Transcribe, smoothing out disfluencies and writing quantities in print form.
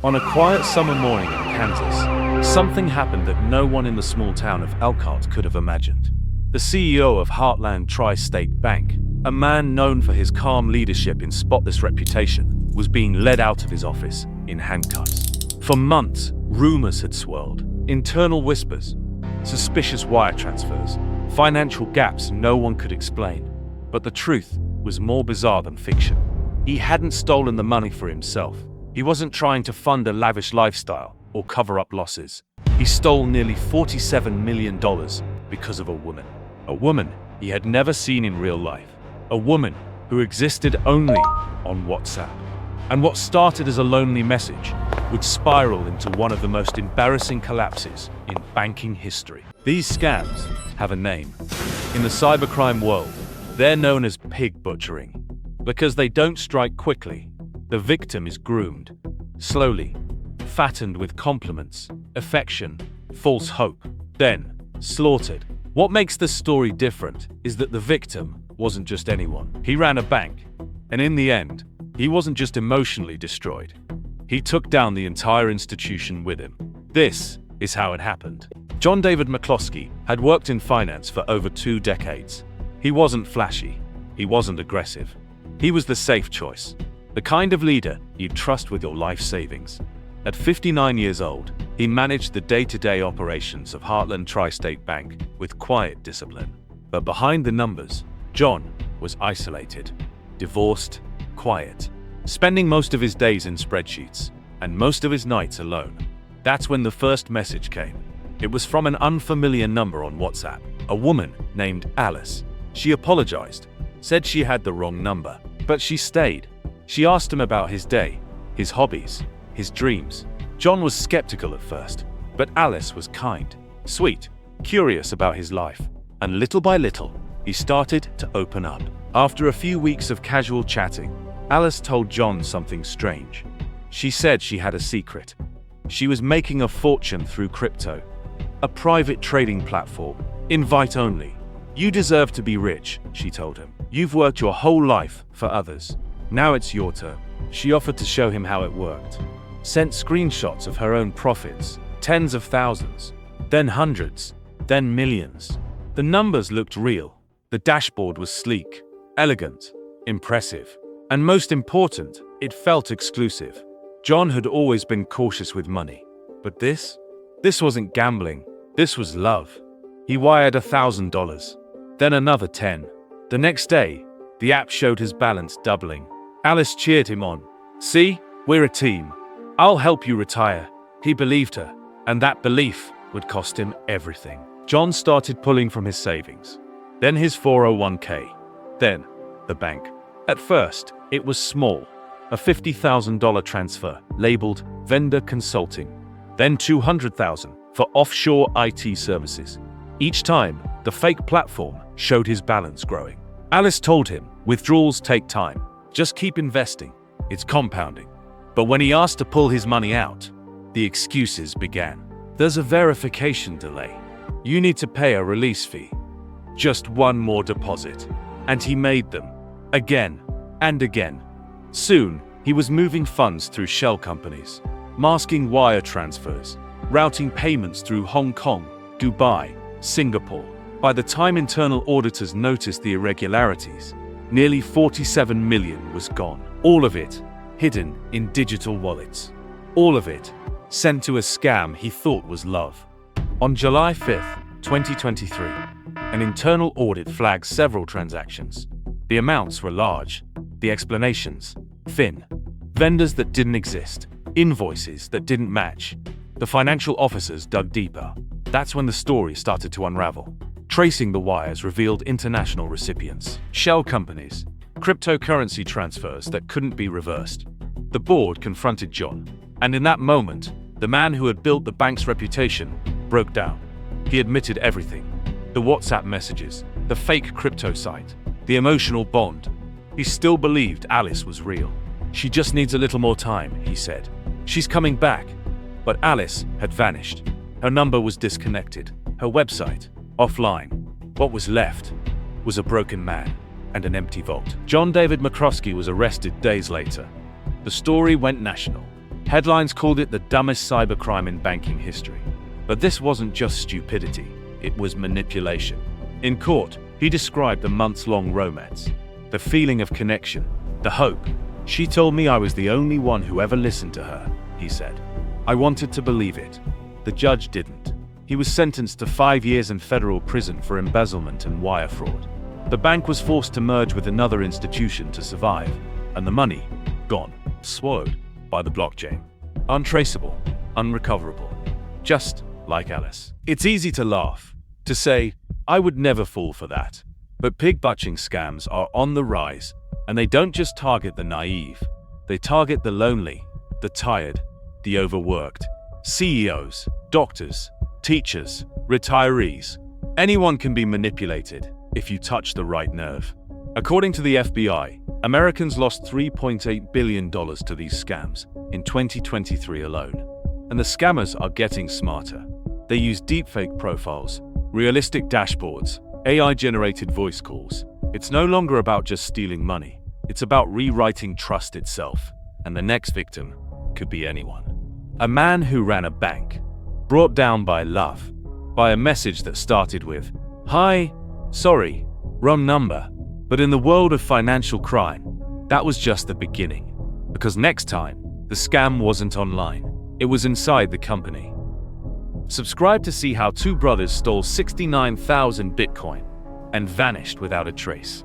On a quiet summer morning in Kansas, something happened that no one in the small town of Elkhart could have imagined. The CEO of Heartland Tri-State Bank, a man known for his calm leadership and spotless reputation, was being led out of his office in handcuffs. For months, rumors had swirled, internal whispers, suspicious wire transfers, financial gaps no one could explain. But the truth was more bizarre than fiction. He hadn't stolen the money for himself. He wasn't trying to fund a lavish lifestyle or cover up losses. He stole nearly $47 million because of a woman he had never seen in real life, a woman who existed only on WhatsApp. And what started as a lonely message would spiral into one of the most embarrassing collapses in banking history. These scams have a name. In the cybercrime world, they're known as pig butchering. Because they don't strike quickly, the victim is groomed, slowly, fattened with compliments, affection, false hope, then slaughtered. What makes this story different is that the victim wasn't just anyone. He ran a bank, and in the end, he wasn't just emotionally destroyed. He took down the entire institution with him. This is how it happened. John David McCloskey had worked in finance for over 2 decades. He wasn't flashy. He wasn't aggressive. He was the safe choice, the kind of leader you'd trust with your life savings. At 59 years old, he managed the day-to-day operations of Heartland Tri-State Bank with quiet discipline. But behind the numbers, John was isolated, divorced, quiet, spending most of his days in spreadsheets and most of his nights alone. That's when the first message came. It was from an unfamiliar number on WhatsApp, a woman named Alice. She apologized, said she had the wrong number, but she stayed. She asked him about his day, his hobbies, his dreams. John was skeptical at first, but Alice was kind, sweet, curious about his life, and little by little, he started to open up. After a few weeks of casual chatting, Alice told John something strange. She said she had a secret. She was making a fortune through crypto, a private trading platform, invite only. You deserve to be rich, she told him. You've worked your whole life for others. Now it's your turn. She offered to show him how it worked. Sent screenshots of her own profits, tens of thousands, then hundreds, then millions. The numbers looked real. The dashboard was sleek, elegant, impressive, and most important, it felt exclusive. John had always been cautious with money, but this wasn't gambling, this was love. He wired $1,000, then another 10. The next day, the app showed his balance doubling. Alice cheered him on. See, we're a team. I'll help you retire. He believed her, and that belief would cost him everything. John started pulling from his savings, then his 401k, then the bank. At first, it was small, a $50,000 transfer labeled vendor consulting, then $200,000 for offshore IT services. Each time, the fake platform showed his balance growing. Alice told him, withdrawals take time. Just keep investing. It's compounding. But when he asked to pull his money out, the excuses began. There's a verification delay. You need to pay a release fee. Just one more deposit. And he made them. Again and again. Soon, he was moving funds through shell companies, masking wire transfers, routing payments through Hong Kong, Dubai, Singapore. By the time internal auditors noticed the irregularities, nearly $47 million was gone. All of it hidden in digital wallets. All of it sent to a scam he thought was love. On July 5th, 2023, an internal audit flagged several transactions. The amounts were large, the explanations thin. Vendors that didn't exist, invoices that didn't match. The financial officers dug deeper. That's when the story started to unravel. Tracing the wires revealed international recipients, shell companies, cryptocurrency transfers that couldn't be reversed. The board confronted John, and in that moment, the man who had built the bank's reputation broke down. He admitted everything. The WhatsApp messages, the fake crypto site, the emotional bond. He still believed Alice was real. She just needs a little more time, he said. She's coming back. But Alice had vanished. Her number was disconnected. Her website offline. What was left was a broken man and an empty vault. John David McCloskey was arrested days later. The story went national. Headlines called it the dumbest cybercrime in banking history. But this wasn't just stupidity, it was manipulation. In court, he described the months-long romance, the feeling of connection, the hope. She told me I was the only one who ever listened to her, he said. I wanted to believe it. The judge didn't. He was sentenced to 5 years in federal prison for embezzlement and wire fraud. The bank was forced to merge with another institution to survive, and the money, gone, swallowed by the blockchain. Untraceable, unrecoverable, just like Alice. It's easy to laugh, to say, I would never fall for that. But pig-butching scams are on the rise, and they don't just target the naive. They target the lonely, the tired, the overworked. CEOs, doctors, teachers, retirees. Anyone can be manipulated if you touch the right nerve. According to the FBI, Americans lost $3.8 billion to these scams in 2023 alone. And the scammers are getting smarter. They use deepfake profiles, realistic dashboards, AI-generated voice calls. It's no longer about just stealing money. It's about rewriting trust itself. And the next victim could be anyone. A man who ran a bank, brought down by love, by a message that started with, "Hi, sorry, wrong number." But in the world of financial crime, that was just the beginning. Because next time, the scam wasn't online. It was inside the company. Subscribe to see how two brothers stole 69,000 Bitcoin and vanished without a trace.